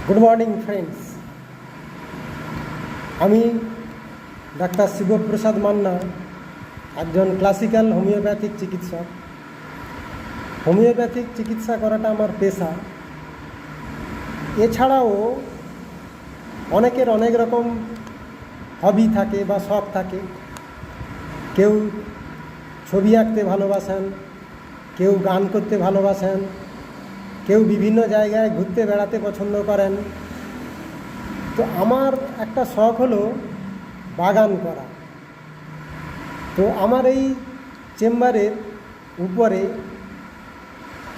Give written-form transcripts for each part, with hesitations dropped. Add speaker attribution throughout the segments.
Speaker 1: Good morning friends. আমি doctor Shiboprosad Manna, একজন classical homeopathic চিকিৎসক। হোমিওপ্যাথিক চিকিৎসা করাটা আমার পেশা। এছাড়াও অনেকের অনেক রকম হবি থাকে বা শখ থাকে। কেউ ছবি আঁকতে ভালোবাসেন, কেউ গান করতে ভালোবাসেন, কেউ বিভিন্ন জায়গায় ঘুরতে বেড়াতে পছন্দ করেন। তো আমার একটা শখ হলো বাগান করা। তো আমার এই চেম্বারের উপরে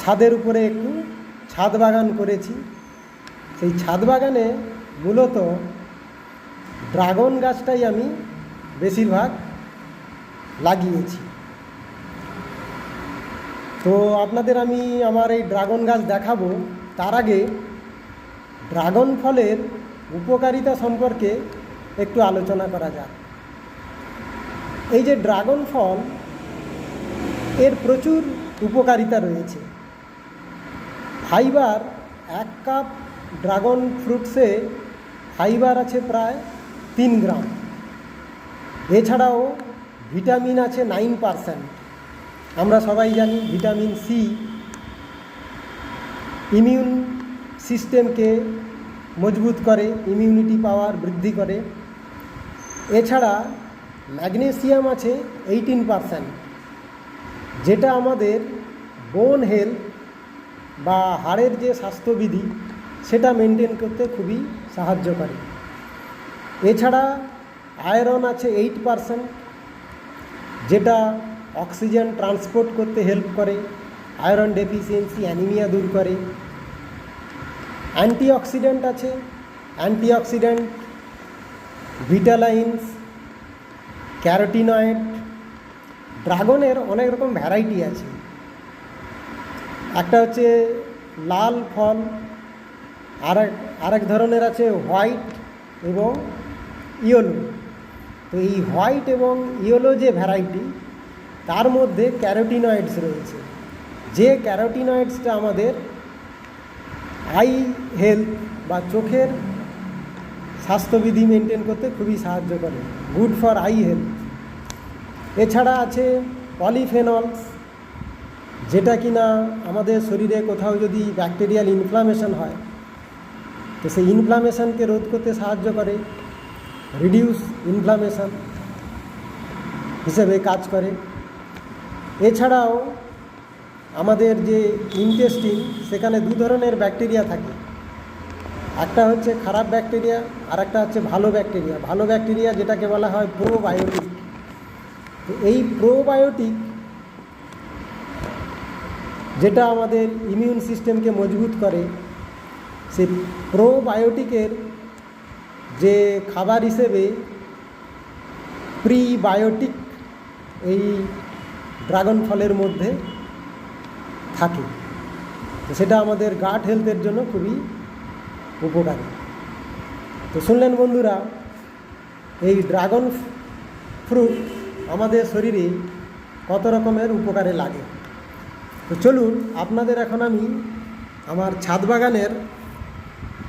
Speaker 1: ছাদের উপরে একটু ছাদ বাগান করেছি। সেই ছাদ বাগানে মূলত ড্রাগন গাছটাই আমি বেশিরভাগ লাগিয়েছি। তো আপনাদের আমি আমার এই ড্রাগন গাছ দেখাবো। তার আগে ড্রাগন ফলের উপকারিতা সম্পর্কে একটু আলোচনা করা যাক। এই যে ড্রাগন ফল, এর প্রচুর উপকারিতা রয়েছে। ফাইবার, 1 কাপ ড্রাগন ফ্রুটসে ফাইবার আছে প্রায় 3 গ্রাম। এছাড়াও ভিটামিন আছে 9%। আমরা সবাই জানি ভিটামিন সি ইমিউন সিস্টেমকে মজবুত করে, ইমিউনিটি পাওয়ার বৃদ্ধি করে। এছাড়া ম্যাগনেসিয়াম আছে 18%, যেটা আমাদের বোন হেলথ বা হাড়ের যে স্বাস্থ্যবিধি সেটা মেনটেন করতে খুবই সাহায্য করে। এছাড়া আয়রন আছে 8%, যেটা অক্সিজেন ট্রান্সপোর্ট করতে হেল্প করে, আয়রন ডেফিসিয়েন্সি, অ্যানিমিয়া দূর করে। অ্যান্টিঅক্সিডেন্ট আছে, অ্যান্টিঅক্সিডেন্ট, ভিটালাইন্স, ক্যারোটিনয়েড। ড্রাগনের অনেক রকম ভ্যারাইটি আছে। একটা হচ্ছে লাল ফল, আরেক ধরনের আছে হোয়াইট এবং ইয়েলো। তো এই হোয়াইট এবং ইয়েলো যে ভ্যারাইটি, তার মধ্যে ক্যারোটিনয়েডস রয়েছে, যে ক্যারোটিনয়েডসটা আমাদের আই হেলথ বা চোখের স্বাস্থ্যবিধি মেনটেন করতে খুবই সাহায্য করে, গুড ফর আই হেলথ। এছাড়া আছে পলিফেনলস, যেটা কিনা আমাদের শরীরে কোথাও যদি ব্যাকটেরিয়াল ইনফ্লামেশন হয় তো সেই ইনফ্লামেশনকে রোধ করতে সাহায্য করে, রিডিউস ইনফ্লামেশন হিসেবে কাজ করে। এছাড়াও আমাদের যে ইন্টেস্টিন, সেখানে 2 ধরনের ব্যাকটেরিয়া থাকে। একটা হচ্ছে খারাপ ব্যাকটেরিয়া, আর একটা হচ্ছে ভালো ব্যাকটেরিয়া। ভালো ব্যাকটেরিয়া যেটাকে বলা হয় প্রোবায়োটিক। তো এই প্রোবায়োটিক, যেটা আমাদের ইমিউন সিস্টেমকে মজবুত করে, সেই প্রোবায়োটিকের যে খাবার হিসেবে প্রিবায়োটিক এই ড্রাগন ফলের মধ্যে থাকে। সেটা আমাদের গাট হেলথের জন্য খুবই উপকারী। তো শুনলেন বন্ধুরা, এই ড্রাগন ফ্রুট আমাদের শরীরে কত রকমের উপকারে লাগে। তো চলুন আপনাদের এখন আমি আমার ছাদ বাগানের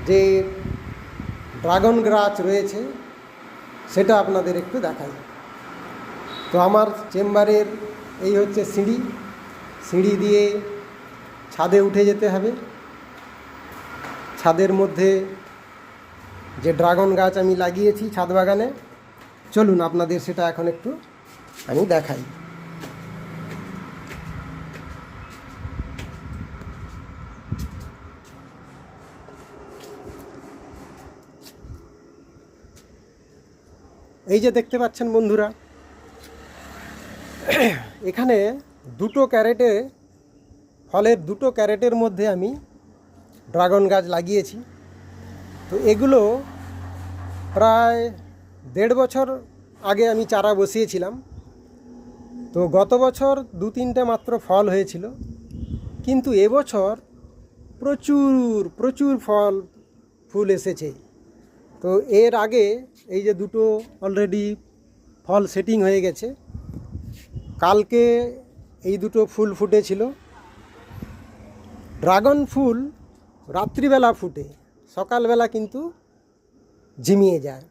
Speaker 1: যে ড্রাগন গাছ রয়েছে সেটা আপনাদের একটু দেখাই। তো আমার চেম্বারের এই হচ্ছে সিঁড়ি দিয়ে ছাদে উঠে যেতে হবে। ছাদের মধ্যে যে ড্রাগন গাছ আমি লাগিয়েছি ছাদ বাগানে, চলুন আপনাদের সেটা এখন একটু আমি দেখাই। এই যে দেখতে পাচ্ছেন বন্ধুরা, এখানে 2টো ক্যারেটে, ফলের 2টো ক্যারেটের মধ্যে আমি ড্রাগন গাছ লাগিয়েছি। তো এগুলো প্রায় 1.5 বছর আগে আমি চারা বসিয়েছিলাম। তো গত বছর 2-3টে মাত্র ফল হয়েছিল, কিন্তু এবছর প্রচুর ফুল এসেছে। তো এর আগে এই যে 2টো অলরেডি ফল সেটিং হয়ে গেছে। কালকে এই 2টো ফুল ফুটেছিল। ড্রাগন ফুল রাত্রিবেলা ফুটে, সকালবেলা কিন্তু ঝিমিয়ে যায়।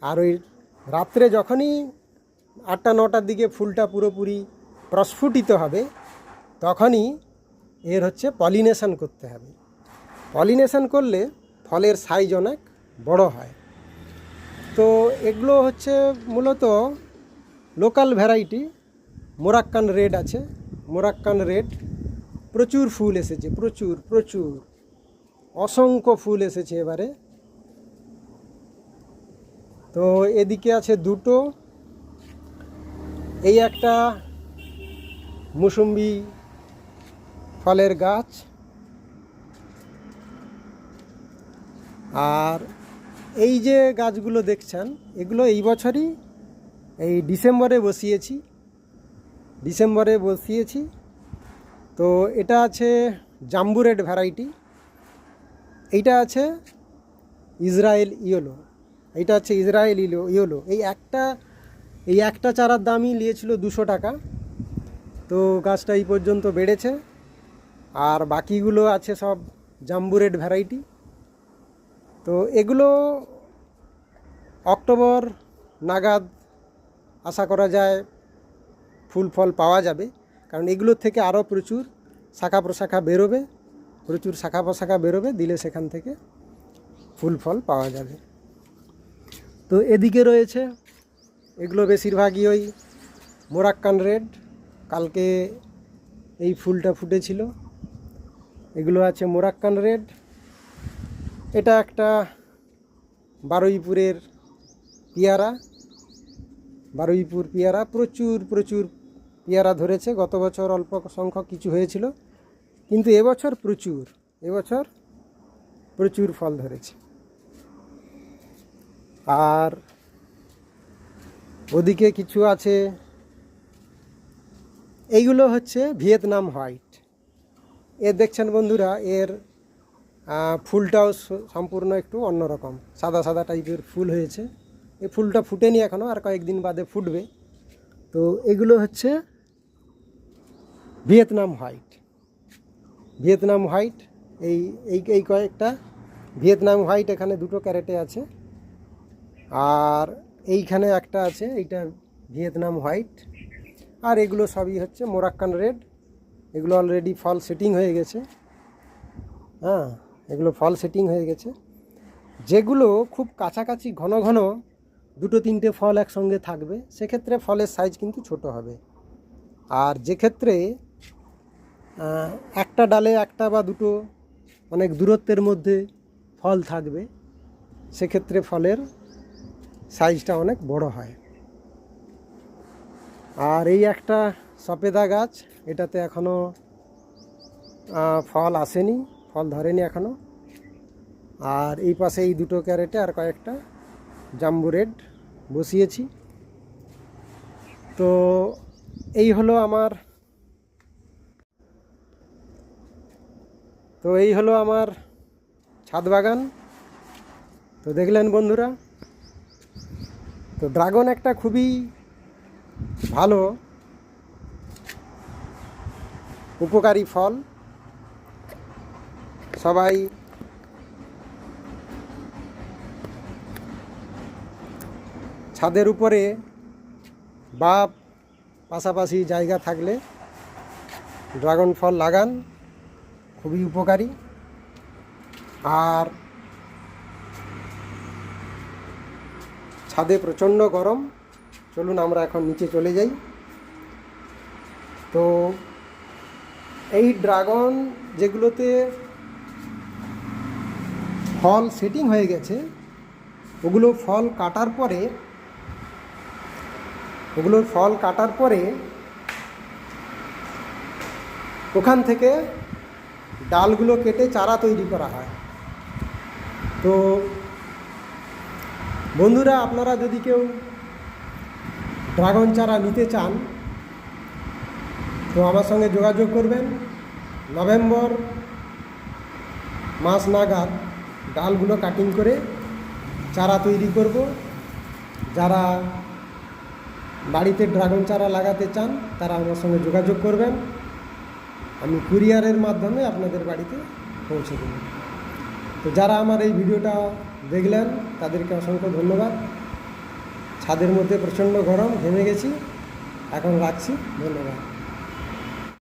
Speaker 1: আর ওই রাত্রে যখনই 8টা-9টার দিকে ফুলটা পুরোপুরি প্রস্ফুটিত হবে, তখনই এর হচ্ছে পলিনেশন করতে হবে। পলিনেশন করলে ফলের সাইজ অনেক বড় হয়। তো এগুলো হচ্ছে মূলত লোকাল ভ্যারাইটি। মোরাক্কান রেড আছে, মোরাক্কান রেড প্রচুর ফুল এসেছে, প্রচুর প্রচুর অসংখ্য ফুল এসেছে এবারে। তো এদিকে আছে দুটো, এই একটা মুসম্বি ফলের গাছ, আর এই যে গাছগুলো দেখছেন এগুলো এই বছরই এই ডিসেম্বরে বসিয়েছি। তো এটা আছে জাম্বু রেড ভ্যারাইটি, এইটা আছে ইসরায়েল ইয়েলো, এইটা হচ্ছে ইসরায়েল ইয়েলো। এই একটা চারার দামই নিয়েছিল 200 টাকা। তো গাছটা এই পর্যন্ত বেড়েছে, আর বাকিগুলো আছে সব জাম্বু রেড ভ্যারাইটি। তো এগুলো অক্টোবর নাগাদ আশা করা যায় ফুল ফল পাওয়া যাবে, কারণ এগুলোর থেকে আরও প্রচুর শাখা প্রশাখা বেরোবে, দিলে সেখান থেকে ফুল ফল পাওয়া যাবে। তো এদিকে রয়েছে এগুলো বেশিরভাগই ওই মোরাক্কান রেড, কালকে এই ফুলটা ফুটেছিল। এগুলো আছে মোরাক্কান রেড। এটা একটা বারুইপুরের পেয়ারা, বারুইপুর পেয়ারা, প্রচুর প্রচুর পেয়ারা ধরেছে। গত বছর অল্প সংখ্যক কিছু হয়েছিল, কিন্তু এবছর প্রচুর ফল ধরেছে। আর ওদিকে কিছু আছে, এইগুলো হচ্ছে ভিয়েতনাম হোয়াইট। এর দেখছেন বন্ধুরা, এর ফুলটাও সম্পূর্ণ একটু অন্যরকম, সাদা সাদা টাইপের ফুল হয়েছে। এই ফুলটা ফুটেনি এখনও, আর কয়েকদিন বাদে ফুটবে। তো এগুলো হচ্ছে ভিয়েতনাম হোয়াইট। এই কয়েকটা ভিয়েতনাম হোয়াইট এখানে দুটো ক্যারেটে আছে, আর এইখানে একটা আছে, এইটা ভিয়েতনাম হোয়াইট। আর এগুলো সবই হচ্ছে মোরাক্কান রেড। এগুলো অলরেডি ফল সেটিং হয়ে গেছে। হ্যাঁ, এগুলো ফল সেটিং হয়ে গেছে। যেগুলো খুব কাছাকাছি ঘন ঘন 2-3টে ফল একসঙ্গে থাকবে, সেক্ষেত্রে ফলের সাইজ কিন্তু ছোট হবে। আর যে ক্ষেত্রে একটা ডালে একটা বা দুটো অনেক দূরত্বের মধ্যে ফল থাকবে, সেক্ষেত্রে ফলের সাইজটা অনেক বড় হয়। আর এই একটা সফেদা গাছ, এটাতে এখনও ফল আসেনি, ফল ধরেনি এখনও। আর এই পাশে এই দুটো ক্যারেটে আর কয়েকটা জাম্বু রেড বসিয়েছি। তো এই হলো আমার ছাদ বাগান। তো দেখলেন বন্ধুরা, তো ড্রাগন একটা খুবই ভালো উপকারী ফল। সবাই ছাদের উপরে বা পাশাপাশি জায়গা থাকলে ড্রাগন ফল লাগান, খুবই উপকারী। আর ছাদে প্রচণ্ড গরম, চলুন আমরা এখন নিচে চলে যাই। তো এই ড্রাগন যেগুলোতে ফল সেটিং হয়ে গেছে, ওগুলোর ফল কাটার পরে ওখান থেকে ডালগুলো কেটে চারা তৈরি করা হয়। তো বন্ধুরা, আপনারা যদি কেউ ড্রাগন চারা নিতে চান, তো আমার সঙ্গে যোগাযোগ করবেন। নভেম্বর মাস নাগাদ ডালগুলো কাটিং করে চারা তৈরি করব। যারা বাড়িতে ড্রাগন চারা লাগাতে চান তারা আমার সঙ্গে যোগাযোগ করবেন, আমি কুরিয়ারের মাধ্যমে আপনাদের বাড়িতে পৌঁছে দেব। তো যারা আমার এই ভিডিওটা দেখলেন তাদেরকে অসংখ্য ধন্যবাদ। ছাদের মধ্যে প্রচণ্ড গরম, ঘেমে গেছি, এখন রাখছি, ধন্যবাদ।